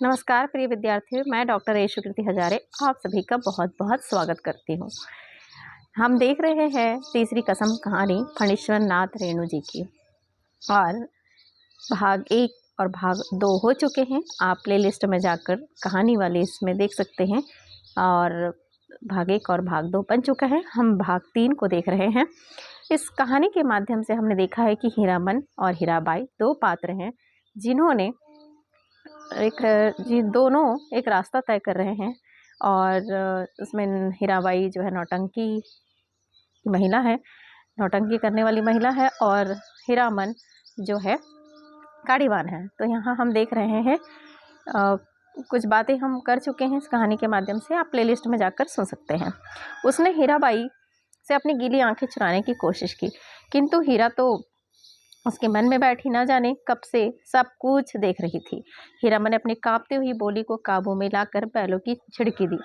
नमस्कार प्रिय विद्यार्थियों, मैं डॉक्टर यशुकृति हजारे आप सभी का बहुत बहुत स्वागत करती हूँ। हम देख रहे हैं तीसरी कसम कहानी फणीश्वर नाथ रेणु जी की, और भाग 1 और भाग 2 हो चुके हैं। आप प्लेलिस्ट में जाकर कहानी वाले इसमें देख सकते हैं, और भाग 1 और भाग 2 बन चुका है। हम भाग 3 को देख रहे हैं। इस कहानी के माध्यम से हमने देखा है कि हीरामन और हीराबाई दो पात्र हैं जिन्होंने दोनों एक रास्ता तय कर रहे हैं, और उसमें हीराबाई जो है नौटंकी महिला है, नौटंकी करने वाली महिला है, और हीरामन जो है गाड़ीवान है। तो यहाँ हम देख रहे हैं कुछ बातें हम कर चुके हैं इस कहानी के माध्यम से, आप प्लेलिस्ट में जाकर सुन सकते हैं। उसने हीराबाई से अपनी गीली आंखें चुराने की कोशिश की, किंतु हीरा तो उसके मन में बैठी ना जाने कब से सब कुछ देख रही थी। हीरामन ने अपनी कांपती हुई बोली को काबू में लाकर बैलों की छिड़की दी।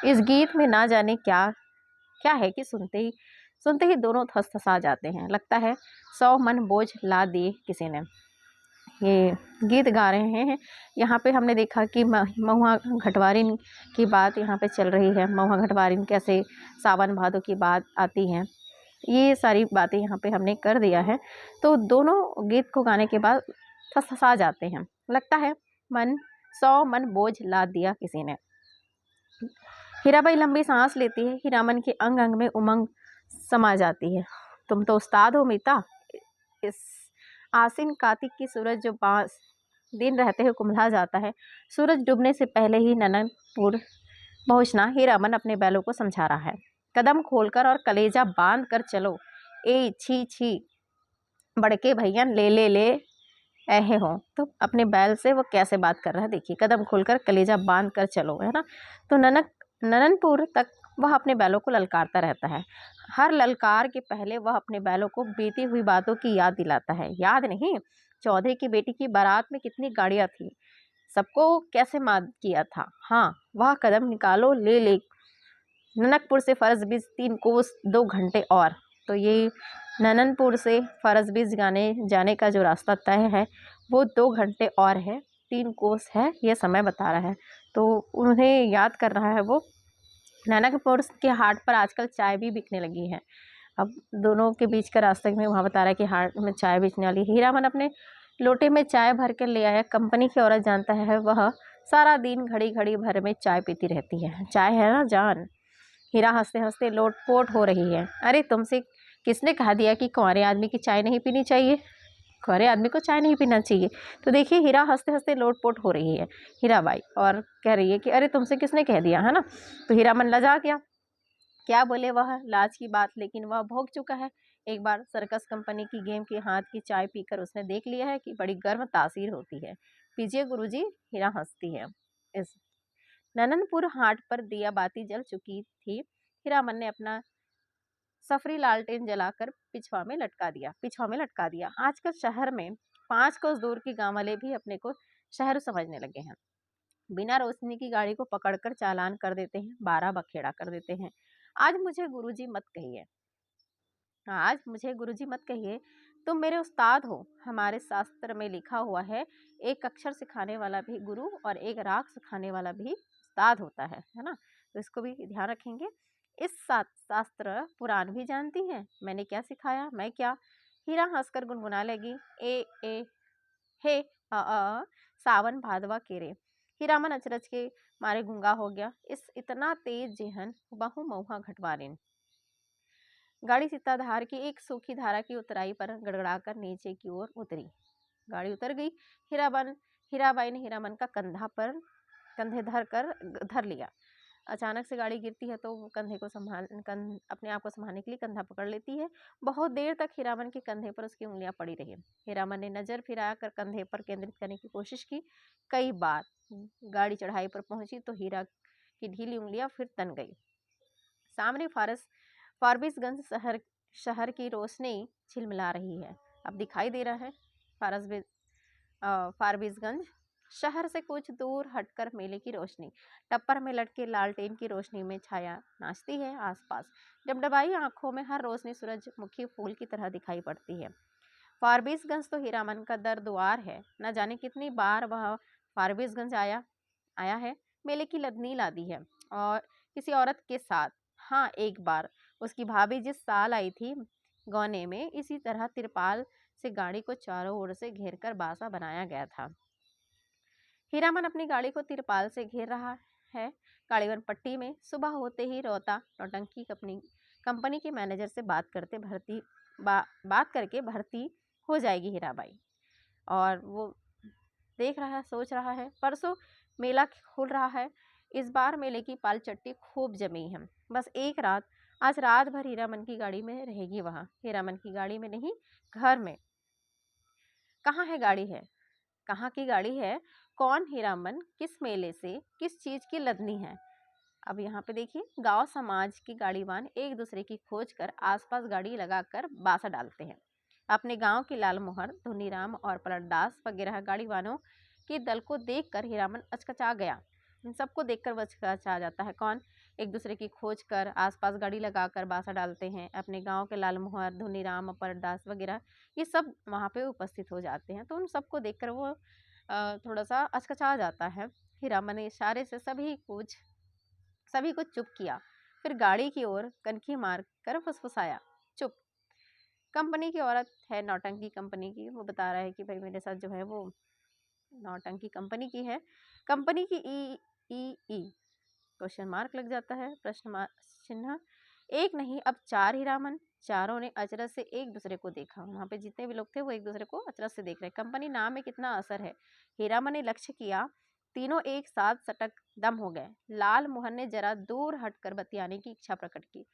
इस गीत में ना जाने क्या क्या है कि सुनते ही दोनों थसथसा जाते हैं। लगता है 100 मन बोझ ला दिए किसी ने। ये गीत गा रहे हैं। यहाँ पे हमने देखा कि महुआ घटवारिन की बात यहाँ पे चल रही है। महुआ घटवारिन कैसे सावन भादों की बात आती है, ये सारी बातें यहाँ पे हमने कर दिया है। तो दोनों गीत को गाने के बाद थसथसा जाते हैं। लगता है 100 मन बोझ लाद दिया किसी ने। हीराबाई लंबी सांस लेती है। हीरामन के अंग अंग में उमंग समा जाती है। तुम तो उस्ताद हो मीता। इस आसिन कार्तिक की सूरज जो 5 दिन रहते हुए कुम्हला जाता है, सूरज डूबने से पहले ही ननकपुर पहुंचना हीरामन अपने बैलों को समझा रहा है। कदम खोलकर और कलेजा बांध कर चलो। ए छी छी बड़के भैया ले ऐहे हो। तो अपने बैल से वो कैसे बात कर रहा है देखिए, कदम खोलकर कलेजा बांध कर चलो, है ना। तो नननपुर तक वह अपने बैलों को ललकारता रहता है। हर ललकार के पहले वह अपने बैलों को बीती हुई बातों की याद दिलाता है। याद नहीं, चौधरी की बेटी की बारात में कितनी गाड़ियां थी, सबको कैसे मात किया था। हाँ, वह कदम निकालो ले ननकपुर से फरस बीज 3 कोस 2 घंटे और। तो ये नननपुर से फरस बीज जाने का जो रास्ता तय है वो 2 घंटे और है, 3 कोस है, ये समय बता रहा है। तो उन्हें याद कर रहा है वो। ननकपुर के हाट पर आजकल चाय भी बिकने लगी है। अब दोनों के बीच का रास्ते में वहाँ बता रहा है कि हाट में चाय बेचने वाली। हीरामन अपने लोटे में चाय भर कर ले आया। कंपनी की औरत जानता है वह सारा दिन घड़ी घड़ी भर में चाय पीती रहती है। चाय है ना जान। हीरा हंसते हंसते लोटपोट हो रही है। अरे तुमसे किसने कहा दिया कि कुंवारे आदमी की चाय नहीं पीनी चाहिए? कुंवारे आदमी को चाय नहीं पीना चाहिए। तो देखिए हीरा हंसते हंसते लोटपोट हो रही है हीराबाई, और कह रही है कि अरे तुमसे किसने कह दिया, है ना। तो हीरामन लजा गया। क्या बोले वह लाज की बात, लेकिन वह भोग चुका है। एक बार सर्कस कंपनी की गेम के हाथ की चाय पीकर उसने देख लिया है कि बड़ी गर्म तासीर होती है। पीजिए गुरुजी। हीरा हंसती है। इस नननपुर हाट पर दिया बाती जल चुकी थी। हीरामन ने अपना सफरी लालटेन जलाकर पिछवा में लटका दिया। आजकल शहर में 5 कोस दूर के गांव वाले भी अपने को शहर समझने लगे हैं। बिना रोशनी की गाड़ी को पकड़कर चालान कर देते हैं, 12 बखेड़ा कर देते हैं। आज मुझे गुरुजी मत कहिए, आज मुझे गुरुजी मत कहिए, तुम मेरे उस्ताद हो। हमारे शास्त्र में लिखा हुआ है, एक अक्षर सिखाने वाला भी गुरु और एक राग सिखाने वाला भी उस्ताद होता है ना। तो इसको भी ध्यान रखेंगे। इस शास्त्र पुराण भी जानती है। मैंने क्या सिखाया, मैं क्या। हीरा हंसकर गुनगुना लगी, ए हे सावन भादवा केरे। हीरामन अचरज के मारे गूंगा हो गया। इस इतना तेज जेहन बहु महुआ घटवारिन। गाड़ी सीताधार की एक सूखी धारा की उतराई पर गड़गड़ाकर नीचे की ओर उतरी। गाड़ी उतर गई। हीराबाई ने हीरामन का कंधे धर लिया। अचानक से गाड़ी गिरती है तो वो अपने आप को संभालने के लिए कंधा पकड़ लेती है। बहुत देर तक हीरामन के कंधे पर उसकी उंगलियां पड़ी रही। हीरामन ने नजर फिरा कर कंधे पर केंद्रित करने की कोशिश की। कई बार गाड़ी चढ़ाई पर पहुंची तो हीरा की ढीली उंगलियां फिर तन गई। सामने फारबिसगंज शहर की रोशनी झिलमिला रही है। अब दिखाई दे रहा है फारबिसगंज शहर से कुछ दूर हटकर मेले की रोशनी। टप्पर में लटके लालटेन की रोशनी में छाया नाचती है आसपास। डबडबाई आंखों में हर रोशनी सूरजमुखी फूल की तरह दिखाई पड़ती है। फारबिसगंज तो हीरामन का दर द्वार है। न जाने कितनी बार वह फारबिसगंज आया। आया है, मेले की लदनी लादी है और किसी औरत के साथ। हाँ, एक बार उसकी भाभी जिस साल आई थी गौने में, इसी तरह तिरपाल से गाड़ी को चारों ओर से घेरकर बासा बनाया गया था। हीरामन अपनी गाड़ी को तिरपाल से घेर रहा है। कालीवन पट्टी में सुबह होते ही रोता नौटंकी कंपनी के मैनेजर से बात करके भर्ती हो जाएगी हीराबाई। और वो देख रहा है, सोच रहा है, परसों मेला खुल रहा है, इस बार मेले की पाल चट्टी खूब जमी है। बस एक रात, आज रात भर हीरामन की गाड़ी में रहेगी। वहाँ हीरामन की गाड़ी में नहीं, घर में। कहाँ है गाड़ी है, कहाँ की गाड़ी है, कौन हीरामन, किस मेले से, किस चीज की लदनी है। अब यहाँ पे देखिए, गांव समाज की गाड़ीवान एक दूसरे की खोज कर आसपास गाड़ी लगाकर बासा डालते हैं। अपने गांव की लालमोहर, धुनीराम और पलटदास वगैरह गाड़ीवानों के दल को देखकर हीरामन अचकचा गया। इन सबको देखकर वह अचकचा जाता है। कौन? एक दूसरे की खोज कर आसपास गाड़ी लगाकर बासा डालते हैं। अपने गांव के लालमोहर, धुनीराम और पलटदास वगैरह ये सब वहाँ पे उपस्थित हो जाते हैं। तो उन सबको देखकर वो थोड़ा सा अचकचा जाता है। हीरामन ने इशारे से सभी को चुप किया, फिर गाड़ी की ओर कनखी मार कर फुसफुसाया, चुप। कंपनी की औरत है, नौटंकी कंपनी की, वो बता रहा है कि भाई मेरे साथ जो है वो नौटंकी कंपनी की है। कंपनी की ई ई ई क्वेश्चन मार्क लग जाता है, प्रश्न मार्क चिन्ह। एक नहीं, अब 4 हीरामन। चारों ने अचरज से एक दूसरे को देखा। वहां पे जितने भी लोग थे वो एक दूसरे को अचरज से देख रहे। कंपनी नाम में कितना असर है। हीरामन ने लक्ष्य किया, तीनों एक साथ सटक दम हो गए। लाल मोहन ने जरा दूर हटकर बतियाने की इच्छा प्रकट की।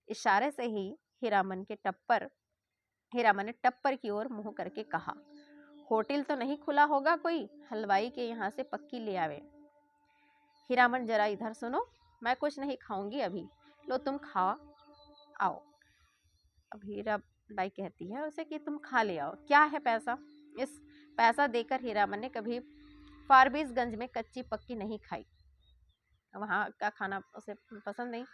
इशारे से ही हीरामन ने टप्पर की ओर मुंह करके कहा, होटल तो नहीं खुला होगा कोई, हलवाई के यहाँ से पक्की ले आवे। हीरामन, जरा इधर सुनो, मैं कुछ नहीं खाऊंगी अभी, लो तुम खा आओ। अब हीराबाई कहती है उसे कि तुम खा ले आओ। क्या है पैसा? इस पैसा देकर हीरामन ने कभी फारबिसगंज में कच्ची पक्की नहीं खाई। वहाँ का खाना उसे पसंद नहीं।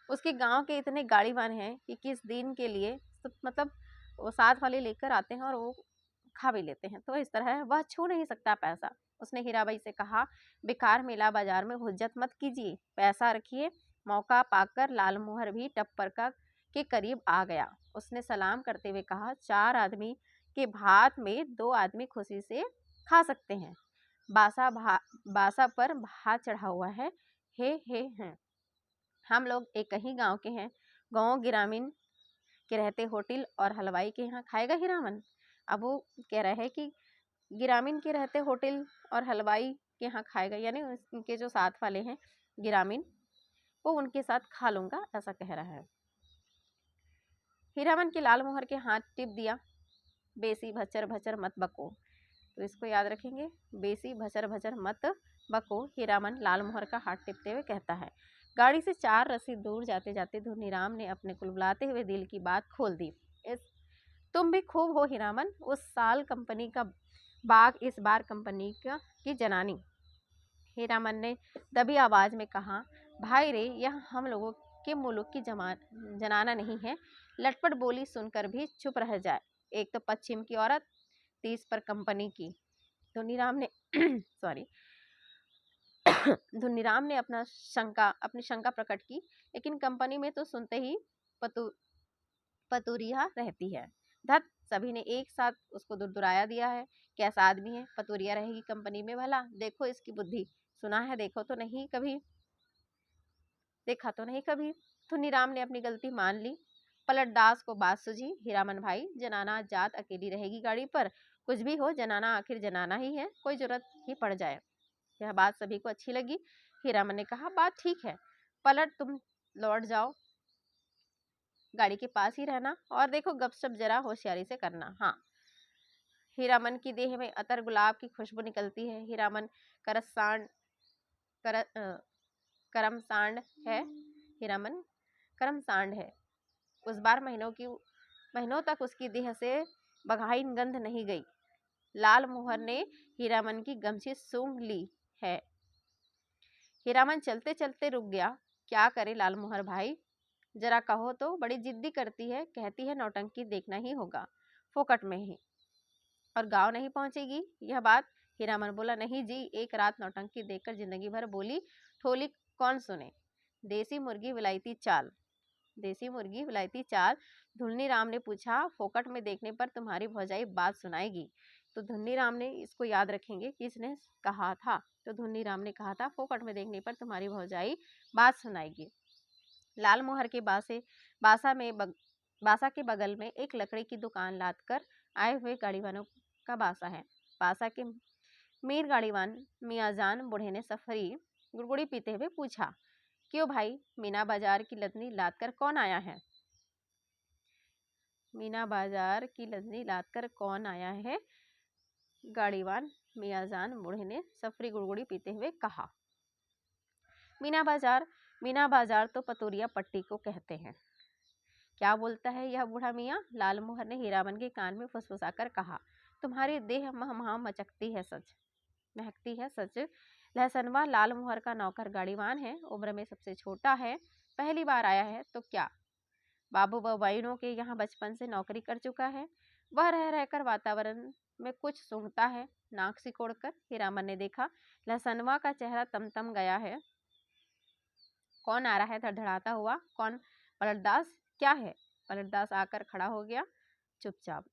उसके गांव के इतने गाड़ीवान हैं कि किस दिन के लिए मतलब वो साथ वाले लेकर आते हैं और वो खा भी लेते हैं। तो इस तरह वह छू नहीं सकता पैसा। उसने हीराबाई से कहा, बेकार मेला बाजार में हुज्जत मत कीजिए, पैसा रखिए। मौका पाकर लालमोहर भी टप्पर के करीब आ गया। उसने सलाम करते हुए कहा, 4 आदमी के भात में 2 आदमी खुशी से खा सकते हैं। बासा पर भात चढ़ा हुआ है। हे हैं, हम लोग एक ही गांव के हैं। गांव ग्रामीण के रहते होटल और हलवाई के यहाँ खाएगा हीरामन। अब वो कह रहा है कि ग्रामीण के रहते होटल और हलवाई के यहाँ खाएगा, यानी उनके जो साथ वाले हैं ग्रामीण, वो उनके साथ खा लूंगा, ऐसा कह रहा है। हीरामन के लालमोहर के हाथ टिप दिया, बेसी भचर भचर मत बको। तो इसको याद रखेंगे, बेसी भचर भचर मत बको। हीरामन लालमोहर का हाथ टिपते हुए कहता है। गाड़ी से 4 रस्सी दूर जाते जाते धुनीराम ने अपने कुलबुलाते हुए दिल की बात खोल दी। तुम भी खूब हो हीरामन, उस साल कंपनी का बाग, इस बार कंपनी की जनानी। हीरामन ने दबी आवाज में कहा, भाई रे, यह हम लोगों के मुल्क की जनाना नहीं है। लटपट बोली सुनकर भी चुप रह जाए। एक तो पश्चिम की औरत, 30 पर कंपनी की। धुनीराम ने सॉरी धुनीराम ने अपनी शंका प्रकट की, लेकिन कंपनी में तो सुनते ही पतुरिया रहती है। धत, सभी ने एक साथ उसको दुरदुराया दिया है। कैसा आदमी है, पतुरिया रहेगी कंपनी में भला? देखो इसकी बुद्धि, सुना है, देखा तो नहीं कभी। धुनीराम ने अपनी गलती मान ली। पलटदास को बात सूझी, हीरामन भाई, जनाना जात अकेली रहेगी गाड़ी पर, कुछ भी हो जनाना आखिर जनाना ही है, कोई जरूरत ही पड़ जाए। यह बात सभी को अच्छी लगी। हीरामन ने कहा, बात ठीक है, पलट तुम लौट जाओ, गाड़ी के पास ही रहना, और देखो गपशप जरा होशियारी से करना। हाँ। हीरामन की देह में अतर गुलाब की खुशबू निकलती है। हीरामन करमसांड है। हीरामन करमसांड है। उस बार महीनों तक उसकी देह से बघाइन गंध नहीं गई। लाल मोहर ने हीरामन की गमछी सूंघ ली है। हीरामन चलते चलते रुक गया। क्या करे लाल मोहर भाई, जरा कहो तो, बड़ी जिद्दी करती है, कहती है नौटंकी देखना ही होगा, फोकट में ही, और गांव नहीं पहुंचेगी। यह बात हीरामन बोला, नहीं जी, एक रात नौटंकी देखकर जिंदगी भर बोली ठोली कौन सुने। देसी मुर्गी विलायती चाल। देसी मुर्गी विलायती चाल। धुन्नी राम ने पूछा, फोकट में देखने पर तुम्हारी भौजाई बात सुनाएगी। तो धुन्नी राम ने इसको याद रखेंगे कि इसने कहा था। तो धुन्नी राम ने कहा था, फोकट में देखने पर तुम्हारी भौजाई बात सुनाएगी। लाल मोहर के बासा के बगल में एक लकड़ी की दुकान लाद कर आए हुए गाड़ीवानों का बासा है। बासा के मीर गाड़ीवान मियाजान बूढ़े ने सफरी गुड़गुड़ी पीते हुए पूछा, क्यों भाई, मीना बाजार की लदनी लाद कर कौन आया है? मीना बाजार की लदनी लाद कर कौन आया है? गाड़ीवान मियाजान बूढ़े ने सफरी गुड़गुड़ी पीते हुए कहा। मीना बाजार तो पतोरिया पट्टी को कहते हैं। क्या बोलता है यह बूढ़ा मियाँ? लाल मोहर ने हीरामन के कान में फुसफुसाकर कहा, तुम्हारी देह मह मचकती है सच, महकती है सच। लहसनवा लाल मोहर का नौकर गाड़ीवान है, उम्र में सबसे छोटा है, पहली बार आया है तो क्या बाबू बबाइनों के यहाँ बचपन से नौकरी कर चुका है। वह रह रहकर वातावरण में कुछ सूंघता है। नाक सिकोड़कर हीरामन ने देखा, लहसनवा का चेहरा तमतम गया है। कौन आ रहा है धड़धड़ाता हुआ? कौन? पलटदास। क्या है? पलटदास आकर खड़ा हो गया चुपचाप।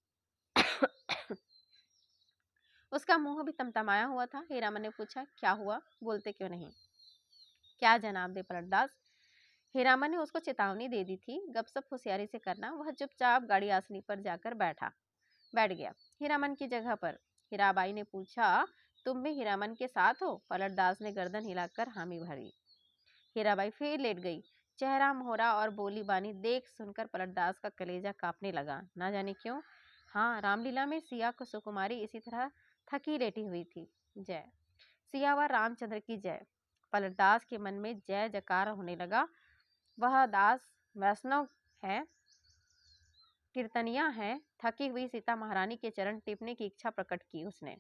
उसका मुंह भी तमतमाया हुआ था। हीरामन ने पूछा, क्या हुआ, बोलते क्यों नहीं? क्या जनाब दे पलटदास? हीरामन ने उसको चेतावनी दे दी थी, गपसप होशियारी से करना। वह चुपचाप गाड़ी आसनी पर जाकर बैठ गया हीरामन की जगह पर। हीराबाई ने पूछा, तुम भी हीरामन के साथ हो? पलटदास ने गर्दन हिलाकर हामी भरी। हीराबाई फिर लेट गई। चेहरा मोहरा और बोली बानी देख सुनकर पलटदास का कलेजा कांपने लगा, ना जाने क्यों। हाँ, रामलीला में सिया सुकुमारी इसी तरह थकी लेटी हुई थी। जय सियावर रामचंद्र की जय। पलटदास के मन में जय जयकार होने लगा। वह दास वैष्णव है, कीर्तनिया है। थकी हुई सीता महारानी के चरण टिपने की इच्छा प्रकट की उसने।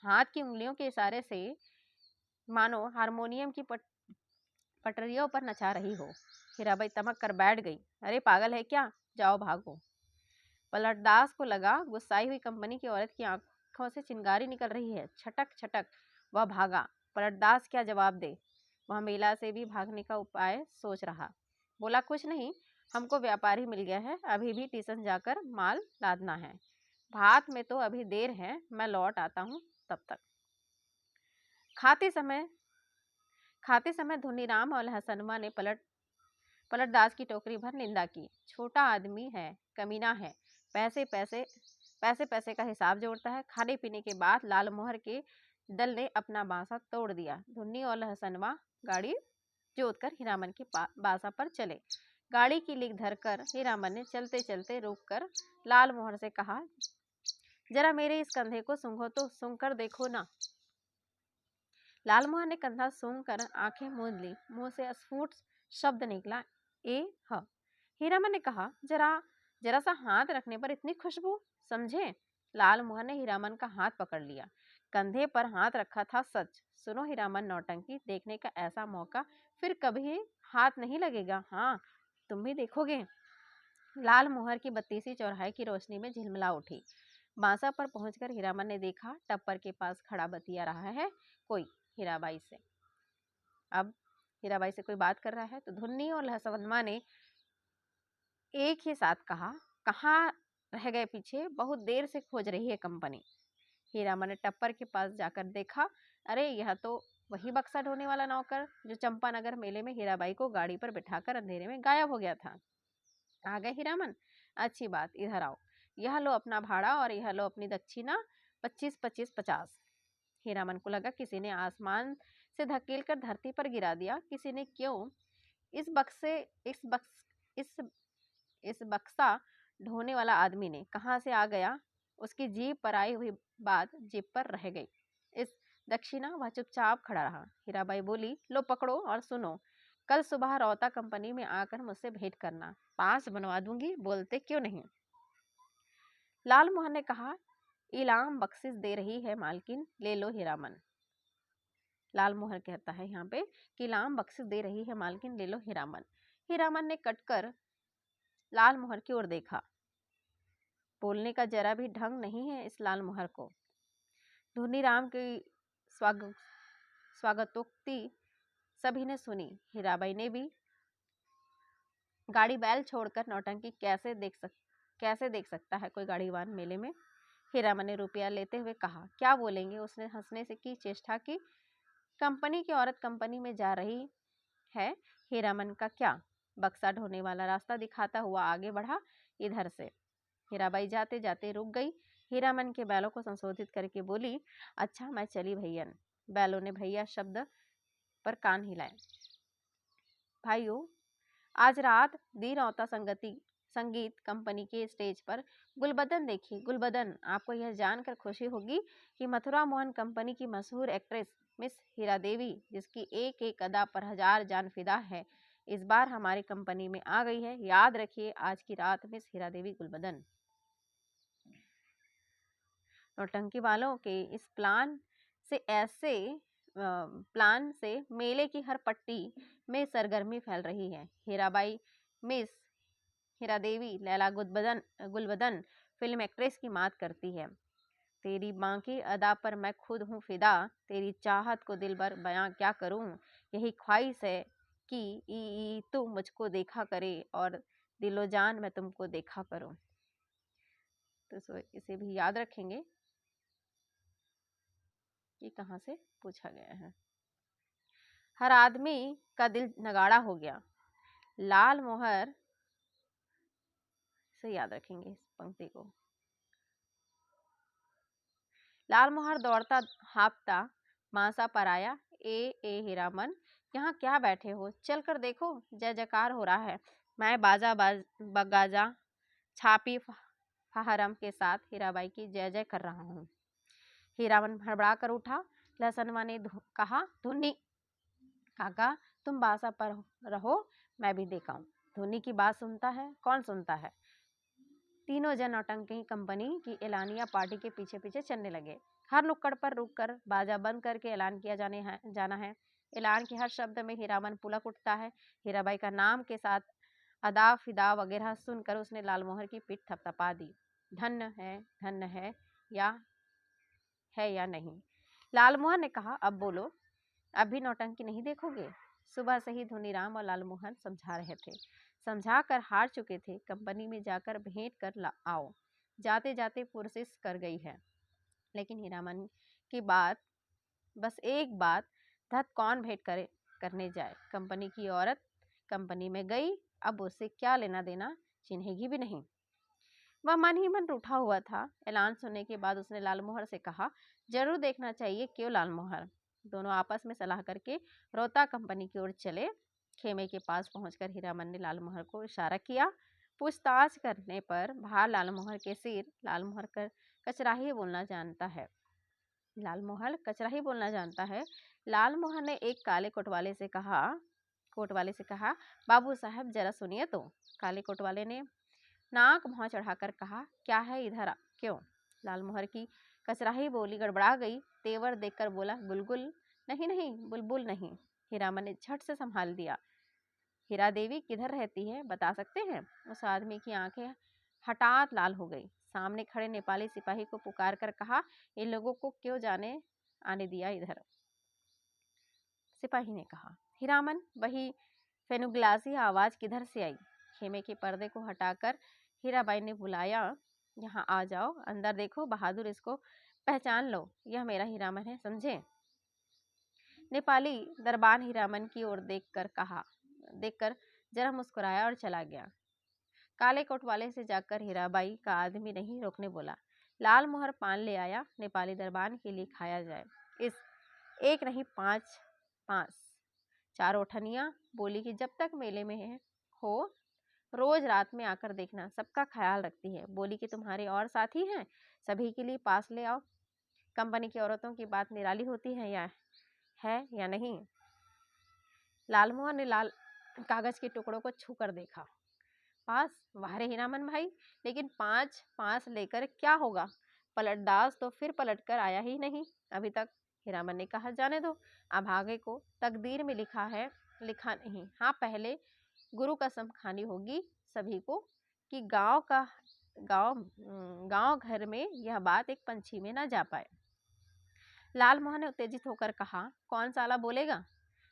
हाथ की उंगलियों के इशारे से मानो हारमोनियम की पटरियों पर नचा रही हो। हीराबाई तमक कर बैठ गई। अरे पागल है क्या, जाओ भागो। पलटदास को लगा गुस्साई हुई कंपनी की औरत की आंखों से चिंगारी निकल रही है। छटक छटक वह भागा। पलटदास क्या जवाब दे? वह मेला से भी भागने का उपाय सोच रहा। बोला, कुछ नहीं, हमको व्यापारी मिल गया है, अभी भी स्टेशन जाकर माल लादना है। भात में तो अभी देर है, मैं लौट आता हूँ तब तक। खाते समय धुनीराम और हसनवा ने पलटदास की टोकरी भर निंदा की। छोटा आदमी है, कमीना है, पैसे का हिसाब जोड़ता है। खाने पीने के बाद लाल मोहर के दल ने अपना बासा तोड़ दिया। धुन्नी और हसनवा गाड़ी जोतकर हीरामन के बासा पर चले। गाड़ी की लीक धरकर हीरामन ने चलते चलते रुककर लाल मोहर से कहा, जरा मेरे इस कंधे को सूंघो तो, सूंघ कर देखो ना। लाल मोहर ने कंधा सूंघ कर आंखें मूंद ली। मुंह से अस्फुट शब्द निकला, ए ह। हीरामन ने कहा, जरा सा हाथ रखने पर इतनी खुशबू, समझे? लाल मोहर ने हीरामन का हाथ पकड़ लिया। कंधे पर हाथ रखा था सच। सुनो हीरामन, नौटंकी देखने का ऐसा मौका फिर कभी हाथ नहीं लगेगा। हाँ, तुम भी देखोगे। लाल मोहर की बत्तीसी चौराहे की रोशनी में झिलमिला उठी। बांसा पर पहुंचकर हीरामन ने देखा, टप्पर के पास खड़ा बतिया रहा है कोई हीराबाई से। अब हीराबाई से कोई बात कर रहा है। तो धुन्नी और लहसनवा ने एक ही साथ कहा, कहाँ रह गए पीछे, बहुत देर से खोज रही है कंपनी। हीरामन ने टप्पर के पास जाकर देखा, अरे यह तो वही बक्सा ढोने वाला नौकर जो चंपानगर मेले में हीराबाई को गाड़ी पर बिठाकर अंधेरे में गायब हो गया था। आ गए हीरामन, अच्छी बात, इधर आओ। यह लो अपना भाड़ा और यह लो अपनी दक्षिणा, 25-25-50। हीरामन को लगा किसी ने आसमान से धकेल कर धरती पर गिरा दिया। किसी ने क्यों? इस बक्सा ढोने वाला आदमी ने कहाँ से आ गया? उसकी जीभ पर आई हुई बात जीभ पर रह गई। इस दक्षिणा। वह चुपचाप खड़ा रहा। हीराबाई बोली, लो पकड़ो और सुनो, कल सुबह रौता कंपनी में आकर मुझसे भेंट करना, पास बनवा दूंगी, बोलते क्यों नहीं? लाल मोहन ने कहा, इलाम बख्शिश दे रही है मालकिन, ले लो हीरामन। लाल मोहर कहता है यहाँ पे कि इलाम बख्शिश दे रही है मालकिन, ले लो हीरामन। हीरामन ने कटकर लाल मोहर की ओर देखा। बोलने का जरा भी ढंग नहीं है इस लाल मोहर को। धोनीराम की स्वागतोक्ति सभी ने सुनी। हीराबाई ने भी गाड़ी बैल छोड़कर नौटंकी कैसे देख सकता है कोई गाड़ीवान मेले में। हीरामन ने रुपया लेते हुए कहा, क्या बोलेंगे? उसने हंसने से की चेष्टा की। कंपनी की औरत कंपनी में जा रही है, हीरामन का क्या? बक्सा ढोने वाला रास्ता दिखाता हुआ आगे बढ़ा, इधर से। हीराबाई जाते जाते रुक गई। हीरामन के बैलों को संशोधित करके बोली, अच्छा मैं चली भैयन। बैलों ने भैया शब्द पर कान हिलाए। भाइयों, आज रात दीनौता संगीत कंपनी के स्टेज पर गुलबदन देखिए। गुलबदन, आपको यह जानकर खुशी होगी कि मथुरा मोहन कंपनी की मशहूर एक्ट्रेस मिस हीरा देवी, जिसकी एक एक अदा पर 1000 जान फिदा है, इस बार हमारी कंपनी में आ गई है। याद रखिए, आज की रात मिस हीरा देवी गुलबदन। नौटंकी वालों के इस प्लान से मेले की हर पट्टी में सरगर्मी फैल रही है। हीराबाई मिस हीरा देवी लैला गुलबदन फिल्म एक्ट्रेस की मात करती है। तेरी बांकी अदा पर मैं खुद हूँ फिदा, तेरी चाहत को दिल भर बयां क्या करूँ। यही ख्वाहिश है कि तू मुझको देखा करे और दिलो जान मैं तुमको देखा करूँ। तो इसे भी याद रखेंगे कि कहाँ से पूछा गया है। हर आदमी का दिल नगाड़ा हो गया। लाल मोहर से याद रखेंगे इस पंक्ति को। लाल मोहर दौड़ता हाँफता मांसा पर आया। ए हीरामन, यहाँ क्या बैठे हो? चल कर देखो, जय जयकार हो रहा है। मैं बगाजा छापी फहरम के साथ हीराबाई की जय जय कर रहा हूँ। हीरामन हड़बड़ा कर उठा। लहसनवा ने कहा, धुन्नी काका तुम बासा पर रहो, मैं भी देखाऊं। धोनी की बात सुनता है? कौन सुनता है? तीनों जन नौटंकी कंपनी की एलानिया पार्टी के पीछे पीछे चलने लगे। हर नुक्कड़ पर रुककर बाजा बंद करके ऐलान किया जाना है। ऐलान के हर शब्द में हीरामन पुलक उठता है। हीराबाई का नाम के साथ अदा फिदा वगैरह सुनकर उसने लालमोहर की पीठ थपथपा दी। धन्य है या नहीं? लालमोहर ने कहा, अब बोलो, अब भी नौटंकी नहीं देखोगे? सुबह से ही धोनीराम और लालमोहन समझा रहे थे, समझा कर हार चुके थे। कंपनी में जाकर भेंट कर आओ। जाते जाते पुरसिस कर गई है। लेकिन हीरामन की बात, बस एक बात, धत कौन भेंट करने जाए? कंपनी की औरत कंपनी में गई, अब उससे क्या लेना देना, चिन्हेगी भी नहीं। वह मन ही मन रूठा हुआ था। ऐलान सुनने के बाद उसने लालमोहर से कहा, जरूर देखना चाहिए। क्यों लालमोहर? दोनों आपस में सलाह करके रोहता कंपनी की ओर चले। खेमे के पास पहुंचकर हीरामन ने लालमोहर को इशारा किया। पूछताछ करने पर बाहर लालमोहर के सिर। लालमोहर कचराही बोलना जानता है। लालमोहर कचराही बोलना जानता है। लालमोहर ने एक काले कोटवाले से कहा, बाबू साहब जरा सुनिए तो। काले कोटवाले ने नाक भौं चढ़ाकर कहा, क्या है इधर क्यों? लालमोहर की कचराही बोली गड़बड़ा गई। तेवर देखकर बोला, बुलबुल नहीं, बुलबुल नहीं। हीरामन ने झट से संभाल दिया। हीरा देवी किधर रहती है, बता सकते हैं? उस आदमी की आंखें हठात लाल हो गई। सामने खड़े नेपाली सिपाही को पुकार कर कहा, इन लोगों को क्यों आने दिया इधर? सिपाही ने कहा, हीरामन, वही फेनुग्लासी आवाज किधर से आई? खेमे के पर्दे को हटाकर हीराबाई ने बुलाया, यहाँ आ जाओ, अंदर देखो, बहादुर, इसको पहचान लो, यह मेरा हीरामन है, समझे? नेपाली दरबान हीरामन की ओर देखकर जरा मुस्कुराया और चला गया। काले कोटवाले से जाकर हीराबाई का आदमी नहीं रोकने बोला, लाल मोहर पान ले आया, नेपाली दरबान के लिए खाया जाए। इस एक नहीं, पांच चारों ठनिया बोली कि जब तक मेले में हो रोज रात में आकर देखना, सबका ख्याल रखती है। बोली कि तुम्हारे और साथी हैं, सभी के लिए पास ले आओ। कंपनी की औरतों की बात निराली होती है या नहीं? लालमोहन ने लाल कागज के टुकड़ों को छू कर देखा। पास? वाह रे हीरामन भाई, लेकिन पांच लेकर क्या होगा? पलटदास तो फिर पलट कर आया ही नहीं अभी तक। हीरामन ने कहा, जाने दो, अभागे को तकदीर में लिखा नहीं। हाँ, पहले गुरु कसम खानी होगी सभी को कि गांव घर में यह बात एक पंछी में ना जा पाए। लालमोहन ने उत्तेजित होकर कहा, कौन साला बोलेगा?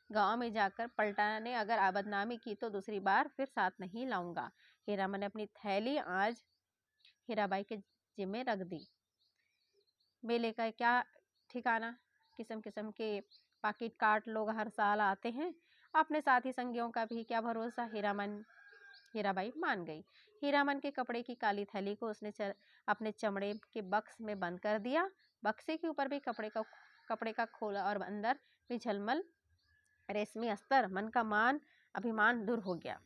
गांव में जाकर पलटा ने अगर बदनामी की तो दूसरी बार फिर साथ नहीं लाऊंगा। हीरामन ने अपनी थैली आज हीराबाई के जिम्मे रख दी। मेले का क्या ठिकाना, किस्म किस्म के पाकिट काट लोग हर साल आते हैं, अपने साथी संगियों का भी क्या भरोसा। हीराबाई मान गई। हीरामन के कपड़े की काली थैली को उसने अपने चमड़े के बक्स में बंद कर दिया। बक्से के ऊपर भी कपड़े का खोला और अंदर भी झलमल रेशमी अस्तर। मन का अभिमान दूर हो गया।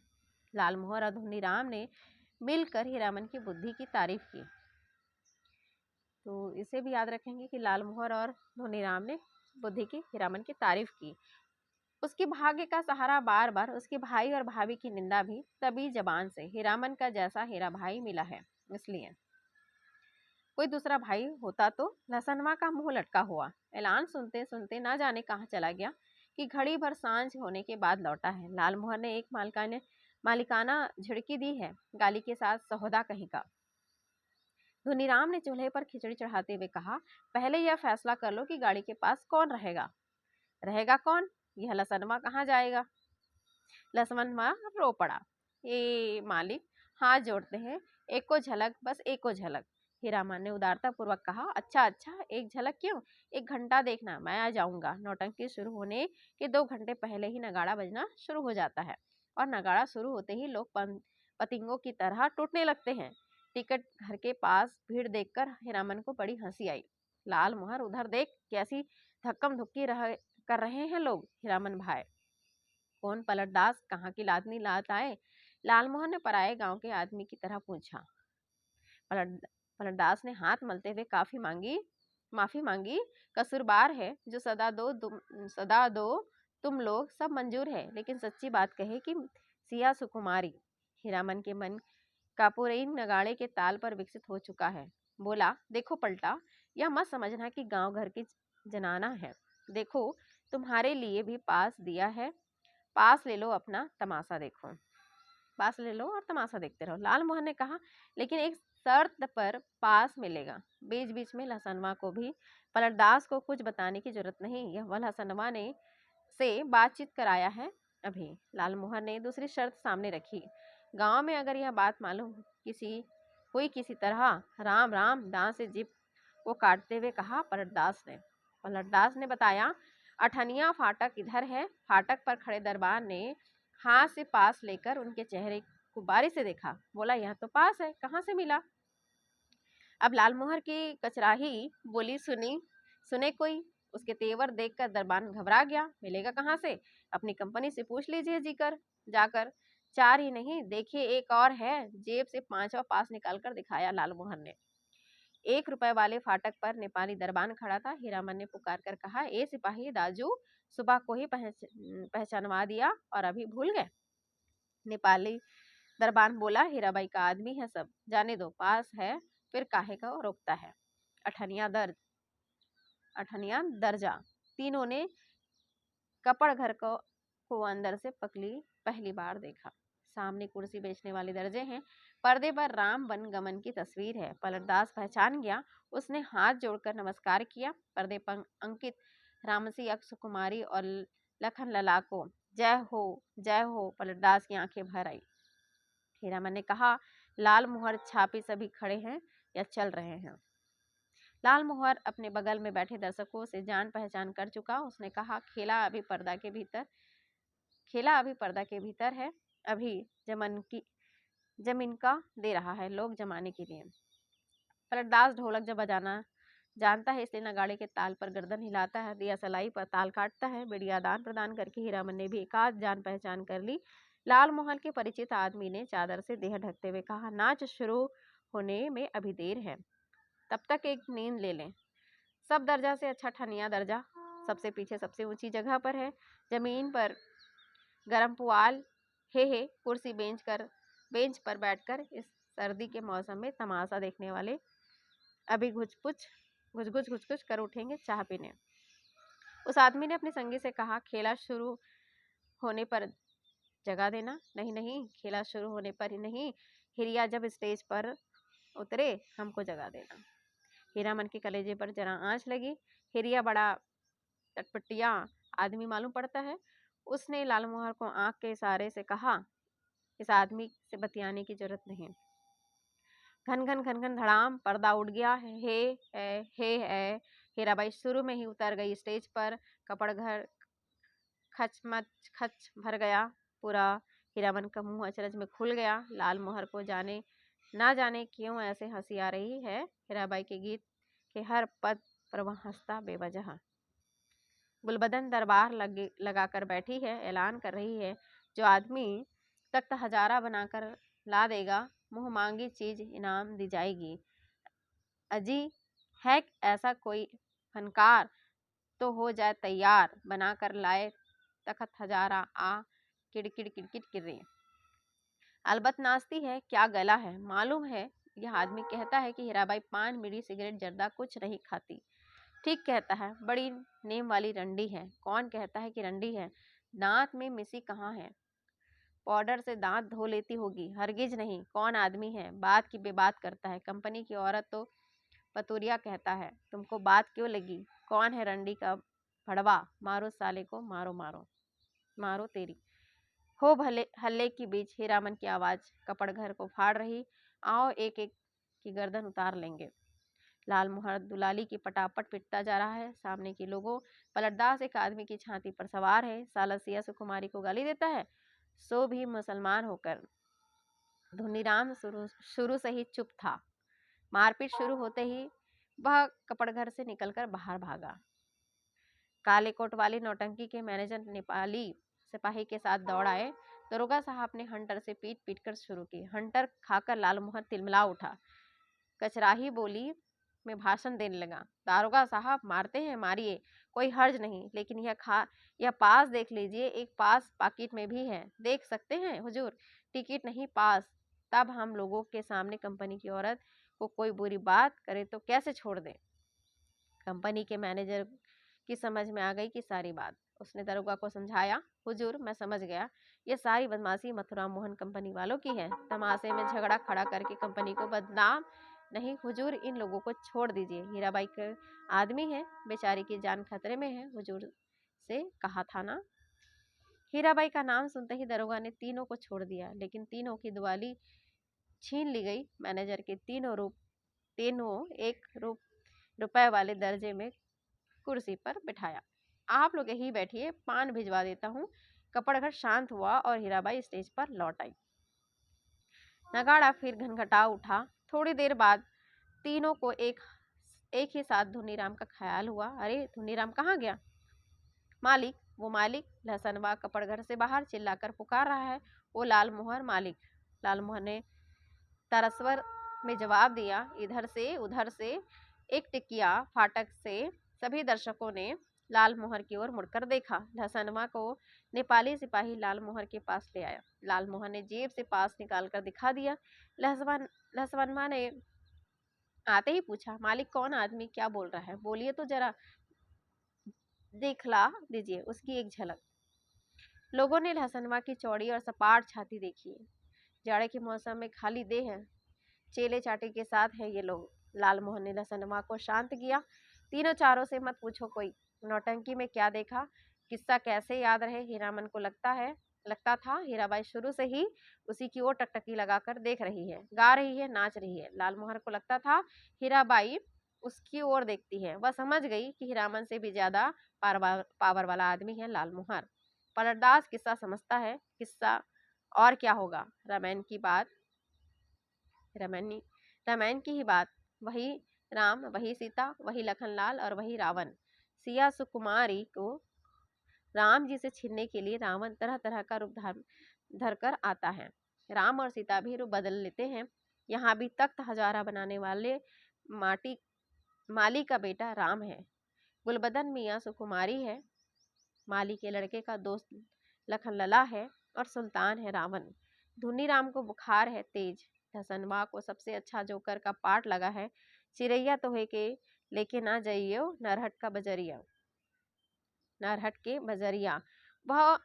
लालमोहर और धोनीराम ने मिलकर हीरामन की बुद्धि की तारीफ की। तो इसे भी याद रखेंगे कि लालमोहर और धोनीराम ने बुद्धि की हीरामन की तारीफ की। उसके भाग्य का सहारा बार बार उसके भाई और भाभी की निंदा भी तभी जबान से। हीरामन का जैसा हीरा भाई मिला है, इसलिए कोई दूसरा भाई होता तो। लहसनवा का मुंह लटका हुआ ऐलान सुनते सुनते ना जाने कहाँ चला गया कि घड़ी भर सांझ होने के बाद लौटा है। लालमोहर ने एक मालिकाना झिड़की दी है, गाली के साथ सौदा कहीं का। धुनीराम ने चूल्हे पर खिचड़ी चढ़ाते हुए कहा, पहले यह फैसला कर लो कि गाड़ी के पास कौन रहेगा। रहेगा कौन? यह लसनवा कहाँ जाएगा? लसनवा रो पड़ा। ए मालिक, हाथ जोड़ते हैं, एक को झलक, बस एक को झलक। हीरामन ने उदारता पूर्वक कहा, अच्छा अच्छा, एक झलक क्यों, 1 घंटा देखना, मैं आ जाऊंगा। नौटंकी शुरू होने के 2 घंटे पहले ही नगाड़ा बजना शुरू हो जाता है और नगाड़ा शुरू होते ही लोग पतिंगों की तरह टूटने लगते हैं। टिकट घर के पास भीड़ देखकर हीरामन को बड़ी हंसी आई। लालमोहर, उधर देख, कैसी धक्कम धुक्की कर रहे हैं लोग। हीरामन भाई, कौन पलटदास, कहाँ की लादनी लात आए? लालमोहन ने पराये गांव के आदमी की तरह पूछा। पलटदास ने हाथ मलते हुए माफी मांगी। कसूरबार है जो सदा दो तुम लोग सब मंजूर है, लेकिन सच्ची बात कहे कि सिया सुकुमारी। हीरामन के मन कापुरेन नगाड़े के ताल पर विकसित हो चुका है। बोला, देखो पलटा, यह मत समझना कि गांव घर की जनाना है। देखो, तुम्हारे लिए भी पास दिया है, पास ले लो, अपना तमाशा देखो। पास ले लो और तमाशा देखते रहो। लालमोहन ने कहा, लेकिन एक शर्त पर पास मिलेगा। बीच बीच में लहसनवा को भी पलटदास को कुछ बताने की जरूरत नहीं, यह वह लहसनवा ने से बातचीत कराया है अभी। लालमोहन ने दूसरी शर्त सामने रखी। गांव में अगर यह बात मालूम किसी तरह, राम राम, दांत से जीभ को काटते हुए कहा पलटदास ने बताया, अठनिया फाटक इधर है। फाटक पर खड़े दरबार ने हाथ से पास लेकर उनके चेहरे को बारी से देखा। बोला, यह तो पास है, कहाँ से मिला? अब लालमोहर की कचराही बोली सुने कोई। उसके तेवर देखकर दरबान घबरा गया। मिलेगा कहाँ से? अपनी कंपनी से पूछ लीजिए जाकर। 4 ही नहीं, देखिए एक और है। जेब से 5वां पास निकालकर दिखाया लालमोहर ने। 1 रुपए वाले फाटक पर नेपाली दरबान खड़ा था। हीरामन ने पुकार कर कहा, ए सिपाही दाजू, सुबह को ही पहचानवा दिया और अभी भूल गए? नेपाली दरबान बोला, हीराबाई का आदमी है सब, जाने दो, पास है फिर काहे का रोकता है। अठनिया दर्जा। तीनों ने कपड़ घर को अंदर से पहली बार देखा। सामने कुर्सी बेचने वाले दर्जे हैं, पर्दे पर राम वन गमन की तस्वीर है। पलटदास पहचान गया। उसने हाथ जोड़कर नमस्कार किया। पर्दे पर अंकित रामसी अक्ष कुमारी और लखन लला को जय हो। पलटदास की आंखें भर आई। हीरामन ने कहा, लालमोहर छापे सभी खड़े हैं या चल रहे हैं? लालमोहर अपने बगल में बैठे दर्शकों से जान पहचान कर चुका। उसने कहा, खेला अभी पर्दा के भीतर है। अभी जमीन का दे रहा है लोग जमाने के लिए। पलटदास ढोलक जब बजाना जानता है, इसलिए नगाड़े के ताल पर गर्दन हिलाता है, दिया सलाई पर ताल काटता है। बेड़िया दान प्रदान करके हीरामन ने भी एकाध जान पहचान कर ली। लालमोहन के परिचित आदमी ने चादर से देह ढकते हुए कहा, नाच शुरू होने में अभी देर है, तब तक एक नींद ले लें। सब दर्जा से अच्छा ठनिया दर्जा सबसे पीछे सबसे ऊंची जगह पर है। जमीन पर गरम पुआल हे कुर्सी बेंच पर बैठकर इस सर्दी के मौसम में तमाशा देखने वाले अभी घुच घुच कर उठेंगे चाह पीने। उस आदमी ने अपने संगी से कहा, खेला शुरू होने पर जगा देना। नहीं, खेला शुरू होने पर ही नहीं, हिरिया जब स्टेज पर उतरे हमको जगा देना। हीरामन के कलेजे पर जरा आंच लगी। हिरिया बड़ा चटपटिया आदमी मालूम पड़ता है। उसने लालमोहर को आंख के इशारे से कहा, इस आदमी से बतियाने की जरूरत नहीं। घन घन घन घन धड़ाम पर्दा उड़ गया। हे हीराबाई शुरू में ही उतर गई स्टेज पर। कपड़ घर खचमच खच भर गया पूरा। हीरामन का मुंह अचरज में खुल गया। लालमोहर को जाने ना जाने क्यों ऐसे हंसी आ रही है। हीराबाई के गीत के हर पद पर वह हंसता बेवजह। गुलबदन दरबार लगाकर बैठी है, ऐलान कर रही है, जो आदमी तख्त हजारा बनाकर ला देगा, मुंह मांगी चीज इनाम दी जाएगी। अजी है ऐसा कोई फनकार तो हो जाए तैयार, बनाकर लाए तख्त हजारा आ किड़किड़ किड़किड़ कर रही। अलबत नाचती है, क्या गला है। मालूम है यह आदमी कहता है कि हीराबाई पान बीड़ी सिगरेट जर्दा कुछ नहीं खाती। ठीक कहता है, बड़ी नेम वाली रंडी है। कौन कहता है कि रंडी है? दांत में मिसी कहाँ है? पाउडर से दांत धो लेती होगी। हरगिज नहीं। कौन आदमी है? बात की बेबात करता है। कंपनी की औरत तो पतुरिया कहता है। तुमको बात क्यों लगी? कौन है रंडी का भड़वा? मारो साले को, मारो मारो मारो तेरी। हो भले हल्ले की बीच हीरामन की आवाज कपड़ घर को फाड़ रही, आओ एक एक की गर्दन उतार लेंगे। लालमोहर दुलाली की पटापट पिटता जा रहा है। सामने के लोगों पलटदास एक आदमी की छाती पर सवार है। साला सिया सुकुमारी को गाली देता है, सो भी मुसलमान होकर। धुनीराम शुरू से ही चुप था। मारपीट शुरू होते ही वह कपड़घर से निकलकर बाहर भागा। काले कोट वाली नौटंकी के मैनेजर नेपाली सिपाही के साथ दौड़ आए। दरोगा साहब ने हंटर से पीट पीट कर शुरू की। हंटर खाकर लालमोहर तिलमिला उठा। कचराही बोली में भाषण देने लगा, दारोगा साहब मारते हैं मारिए, कोई हर्ज नहीं, लेकिन यह पास देख लीजिए, एक पास पाकिट में भी है, देख सकते हैं हुजूर। टिकट नहीं, पास। तब हम लोगों के सामने कंपनी की औरत को कोई बुरी बात करे तो कैसे छोड़ दे। कंपनी के मैनेजर की समझ में आ गई कि सारी बात। उसने दरोगा को समझाया, हुजूर मैं समझ गया, ये सारी बदमाशी मथुरा मोहन कंपनी वालों की है। तमाशे में झगड़ा खड़ा करके कंपनी को बदनाम नहीं, हुजूर इन लोगों को छोड़ दीजिए। हीराबाई के आदमी है, बेचारी की जान खतरे में है, हुजूर से कहा था ना। हीराबाई का नाम सुनते ही दरोगा ने तीनों को छोड़ दिया, लेकिन तीनों की दुआली छीन ली गई। मैनेजर के तीनों एक रुपए वाले दर्जे में कुर्सी पर बिठाया। आप लोग यही बैठिए, पान भिजवा देता हूँ। कपड़घर शांत हुआ और हीराबाई स्टेज पर लौट आई। नगाड़ा फिर घनघटा उठा। थोड़ी देर बाद तीनों को एक ही साथ धुनीराम का ख्याल हुआ। अरे धुनीराम कहाँ गया? मालिक, वो मालिक लहसनवा कपड़घर से बाहर चिल्लाकर पुकार रहा है, वो लालमोहर मालिक। लालमोहर ने तरस्वर में जवाब दिया। इधर से उधर से एक टिकिया फाटक से सभी दर्शकों ने लालमोहर की ओर मुड़कर देखा। लहसनवा को नेपाली सिपाही लालमोहर के पास ले आया। लालमोहर ने जेब से पास निकालकर दिखा दिया। लहसनवा ने आते ही पूछा, मालिक कौन आदमी क्या बोल रहा है? बोलिए तो जरा दिखला दीजिए उसकी एक झलक। लोगों ने लहसनवा की चौड़ी और सपाट छाती देखी। जाड़े के मौसम में खाली देह है, चेले चाटे के साथ है ये लोग। लालमोहन ने लहसनवा को शांत किया। तीनों चारों से मत पूछो कोई नौटंकी में क्या देखा, किस्सा कैसे याद रहे। हीरामन को लगता था हीराबाई शुरू से ही उसी की ओर टकटकी लगाकर देख रही है, गा रही है, नाच रही है। लालमोहर को लगता था हीराबाई उसकी ओर देखती है। वह समझ गई कि हीरामन से भी ज्यादा पावर वाला आदमी है लालमोहर। पलटदास किस्सा समझता है। किस्सा और क्या होगा, रामायण की ही बात। वही राम, वही सीता, वही लखनलाल और वही रावण। सिया सुकुमारी को राम जी से छीनने के लिए रावण तरह तरह का रूप धर कर आता है। राम और सीता भी रूप बदल लेते हैं। यहाँ भी तख्त हजारा बनाने वाले माली का बेटा राम है। गुलबदन मियाँ सुकुमारी है। माली के लड़के का दोस्त लखनलला है और सुल्तान है रावण। धुनीराम को बुखार है तेज। हसनवा को सबसे अच्छा जोकर का पाठ लगा है। चिरैया तो है के लेके ना जाइयो नरहट के बजरिया। वह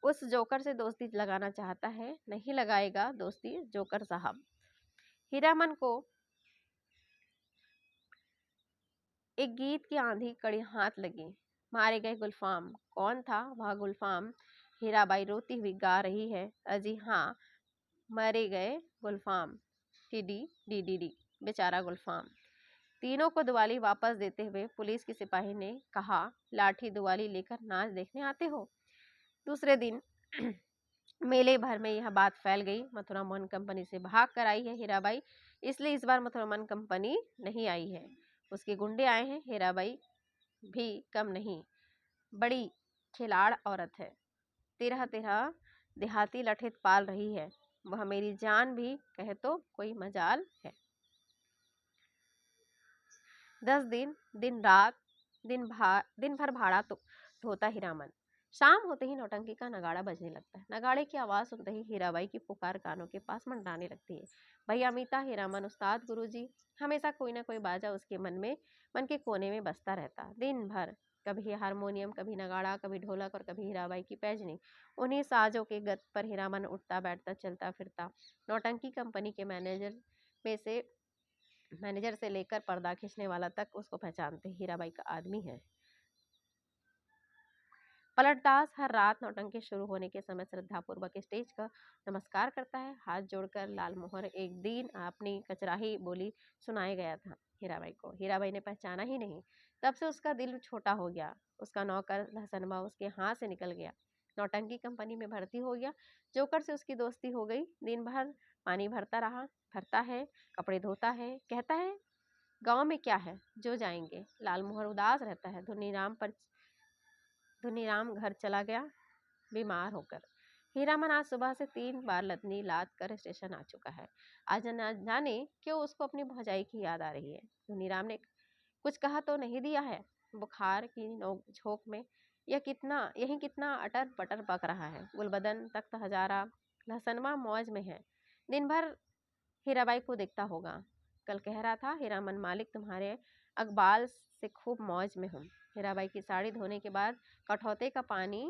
उस जोकर से दोस्ती लगाना चाहता है, नहीं लगाएगा दोस्ती जोकर साहब। हीरामन को एक गीत की आंधी कड़ी हाथ लगी, मारे गए गुलफाम। कौन था वह गुलफाम? हीराबाई रोती हुई गा रही है, अजी हाँ, मरे गए गुलफाम, टीडी डी डी डी, बेचारा गुलफाम। तीनों को दुआली वापस देते हुए पुलिस के सिपाही ने कहा, लाठी दुआली लेकर नाच देखने आते हो? दूसरे दिन मेले भर में यह बात फैल गई, मथुरा मोहन कंपनी से भाग कर आई है हीराबाई, इसलिए इस बार मथुरा मोहन कंपनी नहीं आई है, उसके गुंडे आए हैं। हीराबाई भी कम नहीं, बड़ी खिलाड़ औरत है, तेरह तेरह देहाती लठित पाल रही है, वह मेरी जान भी कहे तो कोई मजाल है। 10 दिन दिन रात दिन भर भाड़ा तो ढोता हीरामन। शाम होते ही नौटंकी का नगाड़ा बजने लगता है। नगाड़े की आवाज सुनते ही हीराबाई की पुकार कानों के पास मंडराने लगती है। भैया मीता, हीरामन उस्ताद, गुरुजी, हमेशा कोई ना कोई बाजा उसके मन के कोने में बजता रहता दिन भर। कभी हारमोनियम, कभी नगाड़ा, कभी ढोलक और कभी हीराबाई की पैजनी। उन्हीं साजों के गत पर हीरामन उठता बैठता चलता फिरता। नौटंकी कंपनी के मैनेजर से लेकर पर्दा खींचने वाला तक उसको पहचानते, हीराबाई का आदमी है। पलटदास हर रात नौटंकी शुरू होने के समय श्रद्धापूर्वक स्टेज का नमस्कार करता है, हाथ जोड़कर। लालमोहर एक दिन अपनी कचराही बोली सुनाए गया था हीराबाई को, हीराबाई ने पहचाना ही नहीं। तब से उसका दिल छोटा हो गया, उसका नौकर लहसनबा उसके हाथ से निकल गया, नौटंकी कंपनी में भर्ती हो गया। जोकर से उसकी दोस्ती हो गई, दिन भर पानी भरता है, कपड़े धोता है, कहता है गांव में क्या है, जो जाएंगे। लालमोहर उदास रहता है। धुनीराम घर चला गया बीमार होकर। हीरामन आज सुबह से 3 बार लदनी लाद कर स्टेशन आ चुका है। आज न जाने क्यों उसको अपनी भौजाई की याद आ रही है। धुनीराम ने कुछ कहा तो नहीं दिया है, बुखार की नोक झोंक में यही कितना अटर पटर पक रहा है। गुलबदन, तख्त हजारा, लहसनमा मौज में है, दिन भर हीराबाई को देखता होगा। कल कह रहा था, हीरामन मालिक तुम्हारे अकबाल से खूब मौज में हूँ। हीराबाई की साड़ी धोने के बाद कठौते का पानी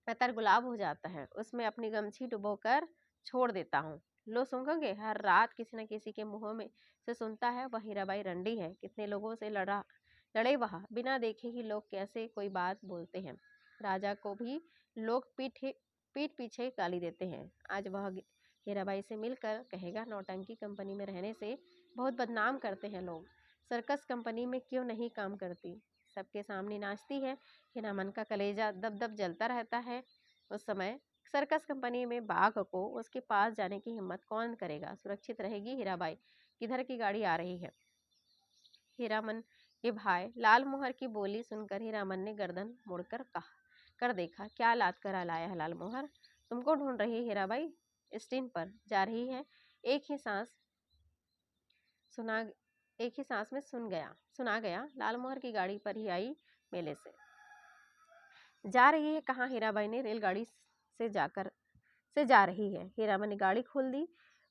अतर गुलाब हो जाता है, उसमें अपनी गमछी डुबोकर छोड़ देता हूँ। लो सूंघोगे, हर रात किसी न किसी के मुंह में से सुनता है वह हीराबाई रंडी है, कितने लोगों से लड़े वह, बिना देखे ही लोग कैसे कोई बात बोलते हैं। राजा को भी लोग पीठ पीछे गाली देते हैं। आज वह हीराबाई से मिलकर कहेगा, नौटंकी कंपनी में रहने से बहुत बदनाम करते हैं लोग, सर्कस कंपनी में क्यों नहीं काम करती, सबके सामने नाचती है। हीरामन का कलेजा दब दब जलता रहता है। उस समय सर्कस कंपनी में बाघ को उसके पास जाने की हिम्मत कौन करेगा? सुरक्षित रहेगी हीराबाई? किधर की गाड़ी आ रही है? हीरामन के भाई लालमोहर की बोली सुनकर हीरामन ने गर्दन मोड़कर कर देखा, क्या लाद कर लाया है लालमोहर? तुमको ढूंढ रही है हीराबाई, स्टीन पर जा रही है। एक ही सांस सुना एक ही सांस में सुना गया। लालमोहर की गाड़ी पर ही आई मेले से। जा रही है कहाँ? हीराबाई ने रेलगाड़ी से जा रही है। हीरामन ने गाड़ी खोल दी।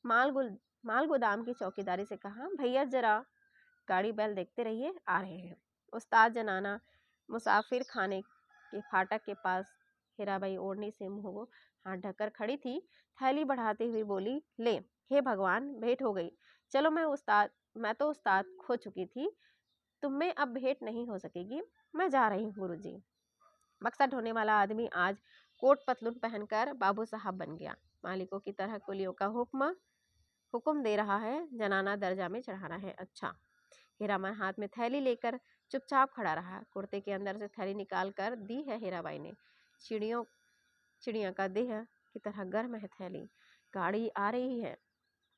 माल गोदाम की चौकीदारी से कहा, भैया जरा गाड़ी बैल देखते रहिए, आ रहे हैं। उस्ताद जनाना मुसाफिर खाने के फाटक के पास हीराबाई ओढ़नी से मुंह को हाथ ढककर खड़ी थी, थैली बढ़ाते हुए बोली, ले, हे भगवान, भेंट हो गई। चलो, मैं तो उस्ताद खो चुकी थी, तुम में अब भेंट नहीं हो सकेगी, मैं जा रही हूँ गुरुजी। बक्सा ढोने वाला आदमी आज कोट पतलून पहनकर बाबू साहब बन गया, मालिकों की तरह कुलियों का हुक्म दे रहा है, जनाना दर्जा में चढ़ाना है। अच्छा। हीरामन हाथ में थैली लेकर चुपचाप खड़ा रहा। कुर्ते के अंदर से थैली निकाल कर दी है हीराबाई ने। चिड़िया का देह की तरह गर्म है थैली। गाड़ी आ रही है।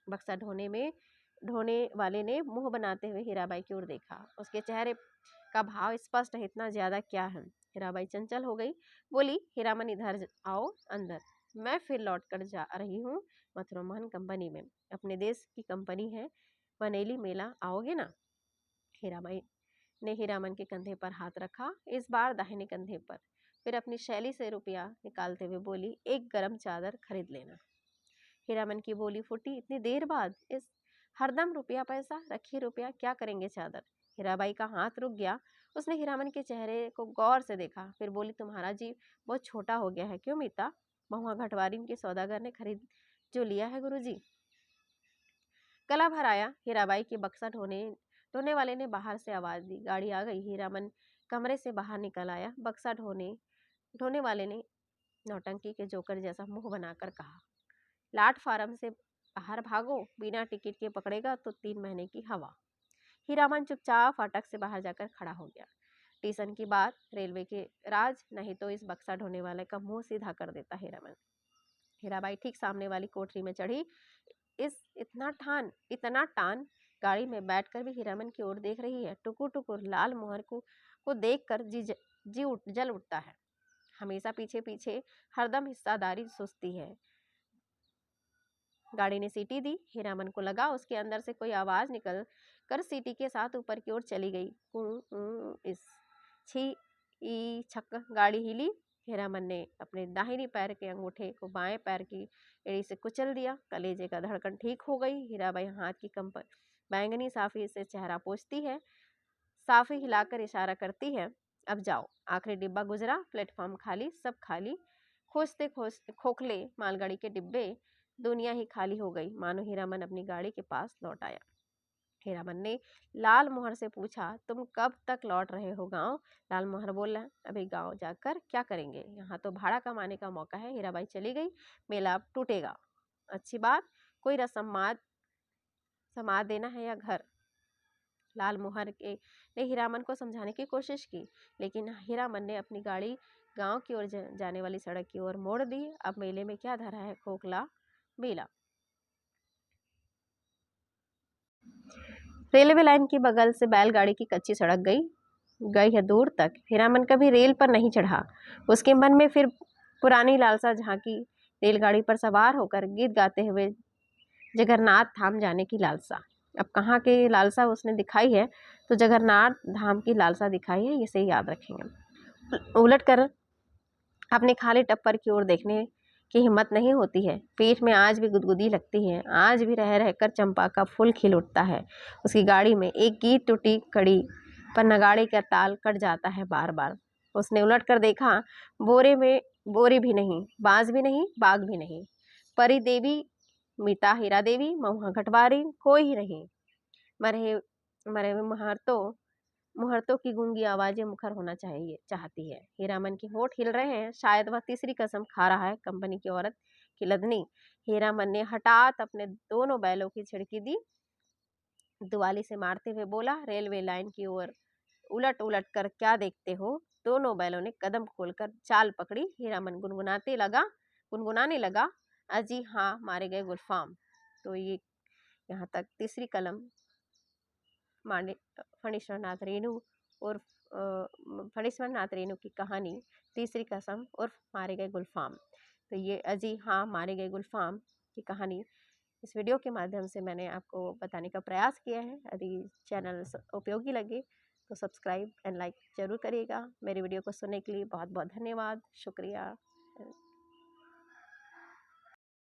बक्सा ढोने वाले ने मुंह बनाते हुए हीराबाई की ओर देखा। उसके चेहरे का भाव स्पष्ट है, इतना ज्यादा क्या है। हीराबाई चंचल हो गई, बोली, हीरामन इधर आओ अंदर, मैं फिर लौट कर जा रही हूँ मथुरा मोहन कंपनी में, अपने देश की कंपनी है, बनेली मेला आओगे ना? हीराबाई ने हीरामन के कंधे पर हाथ रखा, इस बार दाहिने कंधे पर, फिर अपनी शैली से रुपया निकालते हुए बोली, एक गरम चादर खरीद लेना। हीरामन की बोली फूटी, इतनी देर बाद? इस हरदम रुपया पैसा, रखिए रुपया, क्या करेंगे चादर? हीराबाई का हाथ रुक गया। उसने हीरामन के चेहरे को गौर से देखा, फिर बोली, तुम्हारा जी बहुत छोटा हो गया है। क्यों मीता? महुआ घटवारी के सौदागर ने खरीद जो लिया है गुरुजी। गला भर आया। हीराबाई के बक्सा ढोने वाले ने बाहर से आवाज़ दी, गाड़ी आ गई। हीरामन कमरे से बाहर निकल आया। बक्सा ढोने वाले ने नौटंकी के जोकर जैसा मुंह बनाकर कहा, प्लेटफार्म से बाहर भागो, बिना टिकट के पकड़ेगा तो 3 महीने की हवा। हीरामन चुपचाप फाटक से बाहर जाकर खड़ा हो गया। स्टेशन की बात, रेलवे के राज, नहीं तो इस बक्सा ढोने वाले का मुंह सीधा कर देता हीरामन। हीराबाई ठीक सामने वाली कोठरी में चढ़ी। इतना टान गाड़ी में बैठकर भी हीरामन की ओर देख रही है। टुकुर टुकुर लाल मोहर को देखकर जल उठता है। हमेशा पीछे पीछे, हरदम हिस्सादारी सुस्ती है। गाड़ी ने सीटी दी। हीरामन को लगा उसके अंदर से कोई आवाज निकल कर सीटी के साथ ऊपर की ओर चली गई। इस छी ई छक गाड़ी हिली। हीरामन ने अपने दाहिनी पैर के अंगूठे को बाएं पैर की एड़ी से कुचल दिया। कलेजे का धड़कन ठीक हो गई। हीराबाई हाथ की कंपन बैंगनी साफी से चेहरा पोंछती है, साफी हिलाकर इशारा करती है, अब जाओ। आखिरी डिब्बा गुजरा, प्लेटफॉर्म खाली, सब खाली। खोजते खोजते खोखले मालगाड़ी के डिब्बे, दुनिया ही खाली हो गई, मानो हीरामन अपनी गाड़ी के पास लौट आया। हीरामन ने लाल मोहर से पूछा, तुम कब तक लौट रहे हो गांव? लाल मोहर बोला, अभी गांव जाकर क्या करेंगे, यहाँ तो भाड़ा कमाने का मौका है। हीराबाई चली गई, मेला अब टूटेगा। अच्छी बात, कोई रस्म समाद देना है या घर? लाल मोहर ने हीरामन को समझाने की कोशिश की, लेकिन हीरामन ने अपनी गाड़ी गांव की ओर जाने वाली सड़क की ओर मोड़ दी। अब मेले में क्या धरा है, खोखला बेला। रेलवे लाइन की बगल से बैलगाड़ी की कच्ची सड़क गई है दूर तक। हीरामन कभी रेल पर नहीं चढ़ा। उसके मन में फिर पुरानी लालसा झांकी, रेलगाड़ी पर सवार होकर गीत गाते हुए जगन्नाथ धाम जाने की लालसा। अब कहाँ की लालसा उसने दिखाई है, तो जगन्नाथ धाम की लालसा दिखाई है, इसे याद रखेंगे। उलट कर अपने खाली टप्पर की ओर देखने की हिम्मत नहीं होती है। पेट में आज भी गुदगुदी लगती है। आज भी रह रहकर चंपा का फूल खिल उठता है उसकी गाड़ी में। एक गीत टूटी कड़ी पर नगाड़े का ताल कट जाता है बार बार। उसने उलट कर देखा, बोरे में बोरी भी नहीं, बाज भी नहीं, बाग भी नहीं, परी देवी, मीता हीरा देवी, महुआ घटवारी, कोई ही नहीं। मरे मरे हुए मुहूर्तों की गूंगी आवाजें मुखर होना चाहती है। हीरामन के होठ हिल रहे हैं, शायद वह तीसरी कसम खा रहा है, कंपनी की औरत की लदनी। हीरामन ने हठात अपने दोनों बैलों की छिड़की दी, दुआली से मारते हुए बोला, रेलवे लाइन की ओर उलट उलट कर क्या देखते हो? दोनों बैलों ने कदम खोलकर चाल पकड़ी। हीरामन गुनगुनाने लगा, अजी हाँ मारे गए गुलफाम। तो ये यहाँ तक तीसरी कलम फणीश्वर नाथ रेणु और फणीश्वर नाथ रेणु की कहानी तीसरी कसम उर्फ मारे गए गुलफाम। तो ये अजी हाँ मारे गए गुलफाम की कहानी इस वीडियो के माध्यम से मैंने आपको बताने का प्रयास किया है। यदि चैनल उपयोगी लगे तो सब्सक्राइब एंड लाइक ज़रूर करिएगा। मेरे वीडियो को सुनने के लिए बहुत बहुत धन्यवाद, शुक्रिया।